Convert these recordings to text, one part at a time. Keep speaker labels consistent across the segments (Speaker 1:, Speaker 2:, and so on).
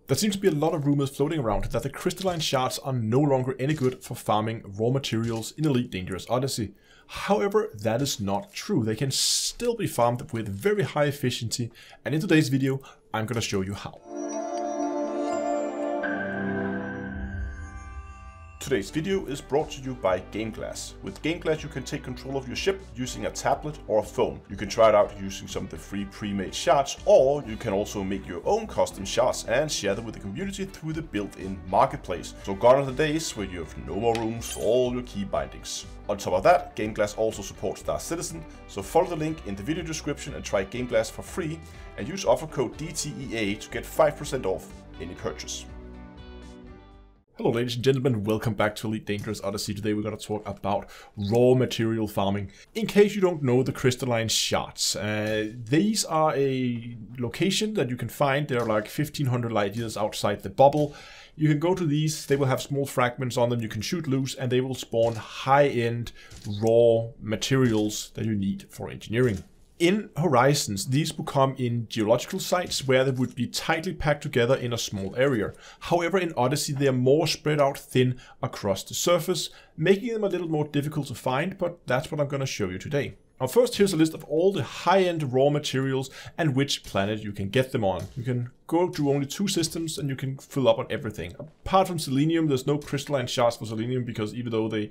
Speaker 1: There seems to be a lot of rumors floating around that the crystalline shards are no longer any good for farming raw materials in Elite Dangerous Odyssey. However, that is not true. They can still be farmed with very high efficiency, and in today's video I'm going to show you how. Today's video is brought to you by GameGlass. With GameGlass you can take control of your ship using a tablet or a phone. You can try it out using some of the free pre-made shards, or you can also make your own custom shards and share them with the community through the built-in marketplace. So gone are the days where you have no more rooms for all your key bindings. On top of that, GameGlass also supports Star Citizen, so follow the link in the video description and try GameGlass for free, and use offer code DTEA to get 5% off any purchase. Hello ladies and gentlemen, welcome back to Elite Dangerous Odyssey. Today we're going to talk about raw material farming. In case you don't know the crystalline shards, these are a location that you can find. They're like 1500 light years outside the bubble. You can go to these, they will have small fragments on them you can shoot loose, and they will spawn high-end raw materials that you need for engineering. In Horizons, these will come in geological sites where they would be tightly packed together in a small area. However, in Odyssey they are more spread out thin across the surface, making them a little more difficult to find, but that's what I'm going to show you today. Now first, here's a list of all the high-end raw materials and which planet you can get them on. You can go to only 2 systems and you can fill up on everything. Apart from Selenium, there's no crystalline shards for Selenium because even though they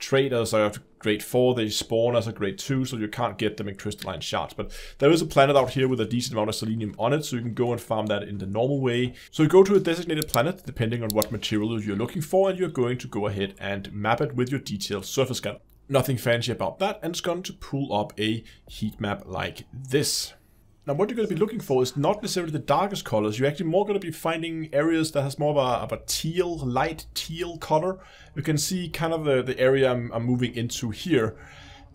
Speaker 1: trade as a grade 4, they spawn as a grade 2, so you can't get them in crystalline shards. But there is a planet out here with a decent amount of Selenium on it, so you can go and farm that in the normal way. So you go to a designated planet, depending on what material you're looking for, and you're going to go ahead and map it with your detailed surface scanner. Nothing fancy about that, and it's going to pull up a heat map like this. Now what you're going to be looking for is not necessarily the darkest colors. You're actually more going to be finding areas that has more of a teal, light teal color. You can see kind of the area I'm moving into here.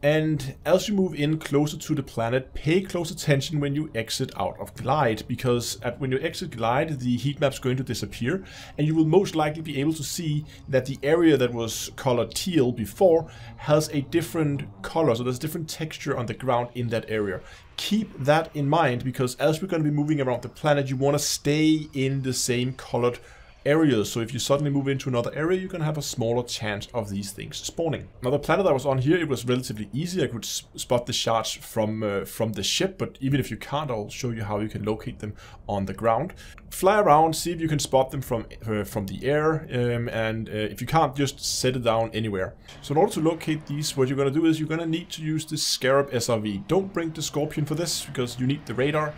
Speaker 1: And as you move in closer to the planet, pay close attention when you exit out of Glide, because when you exit Glide, the heat map's going to disappear, and you will most likely be able to see that the area that was colored teal before has a different color, so there's a different texture on the ground in that area. Keep that in mind, because as we're going to be moving around the planet, you want to stay in the same colored areas. So if you suddenly move into another area, you're going to have a smaller chance of these things spawning. Now the planet I was on here, it was relatively easy. I could spot the shards from the ship, but even if you can't, I'll show you how you can locate them on the ground. Fly around, see if you can spot them from the air, and if you can't, just set it down anywhere. So in order to locate these, what you're going to do is you're going to need to use this Scarab SRV. Don't bring the Scorpion for this, because you need the radar.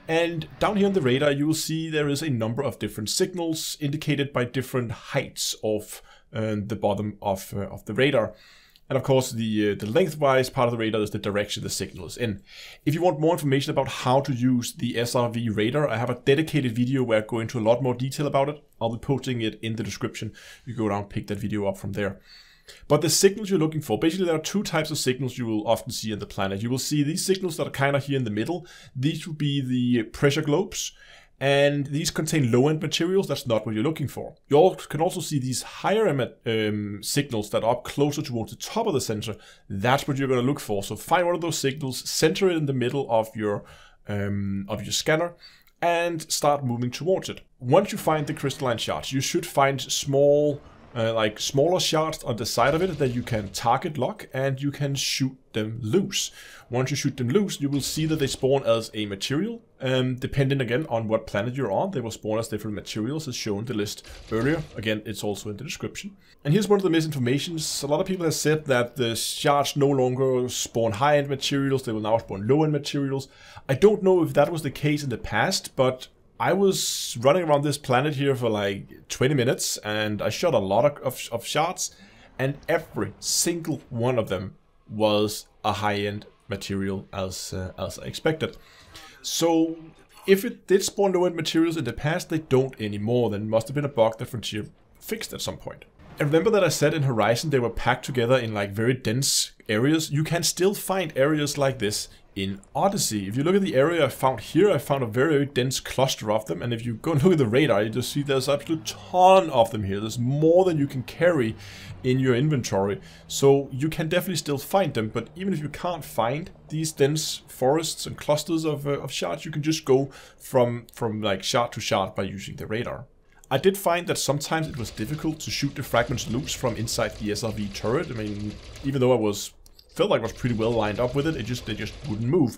Speaker 1: And down here on the radar, you will see there is a number of different signals indicated by different heights of the bottom of the radar. And of course, the lengthwise part of the radar is the direction the signal is in. If you want more information about how to use the SRV radar, I have a dedicated video where I go into a lot more detail about it. I'll be posting it in the description. You go down, pick that video up from there. But the signals you're looking for, basically there are 2 types of signals you will often see on the planet. You will see these signals that are kind of here in the middle. These will be the pressure globes, and these contain low-end materials. That's not what you're looking for. You can also see these higher signals that are up closer towards the top of the sensor. That's what you're going to look for. So find one of those signals, center it in the middle of your scanner, and start moving towards it. Once you find the crystalline shards, you should find smaller shards on the side of it that you can target lock, and you can shoot them loose. Once you shoot them loose, you will see that they spawn as a material. Depending again on what planet you're on, they will spawn as different materials as shown in the list earlier. Again, it's also in the description. And here's one of the misinformations. A lot of people have said that the shards no longer spawn high-end materials, they will now spawn low-end materials. I don't know if that was the case in the past, but I was running around this planet here for like 20 minutes, and I shot a lot of shards, and every single one of them was a high-end material as I expected. So if it did spawn low-end materials in the past, they don't anymore. Then must have been a bug that Frontier fixed at some point. And remember that I said in Horizon they were packed together in like very dense areas. You can still find areas like this in Odyssey. If you look at the area I found here, I found a very, very dense cluster of them, and if you go and look at the radar, you just see there's an absolute ton of them here. There's more than you can carry in your inventory, so you can definitely still find them, but even if you can't find these dense forests and clusters of shards, you can just go from like shard to shard by using the radar. I did find that sometimes it was difficult to shoot the fragments loose from inside the SRV turret. I mean, even though I felt like I was pretty well lined up with it, they just wouldn't move.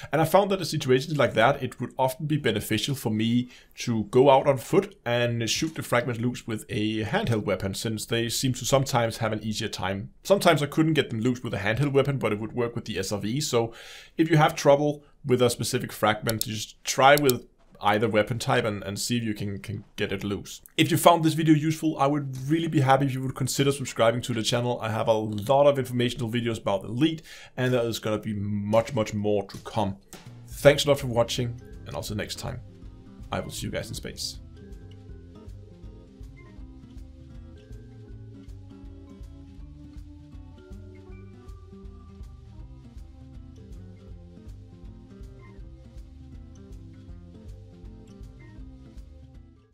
Speaker 1: And I found that in situations like that, it would often be beneficial for me to go out on foot and shoot the fragments loose with a handheld weapon, since they seem to sometimes have an easier time. Sometimes I couldn't get them loose with a handheld weapon, but it would work with the SRV. So if you have trouble with a specific fragment, just try with either weapon type and see if you can get it loose. If you found this video useful, I would really be happy if you would consider subscribing to the channel. I have a lot of informational videos about Elite, and there is going to be much more to come. Thanks a lot for watching, and until next time, I will see you guys in space.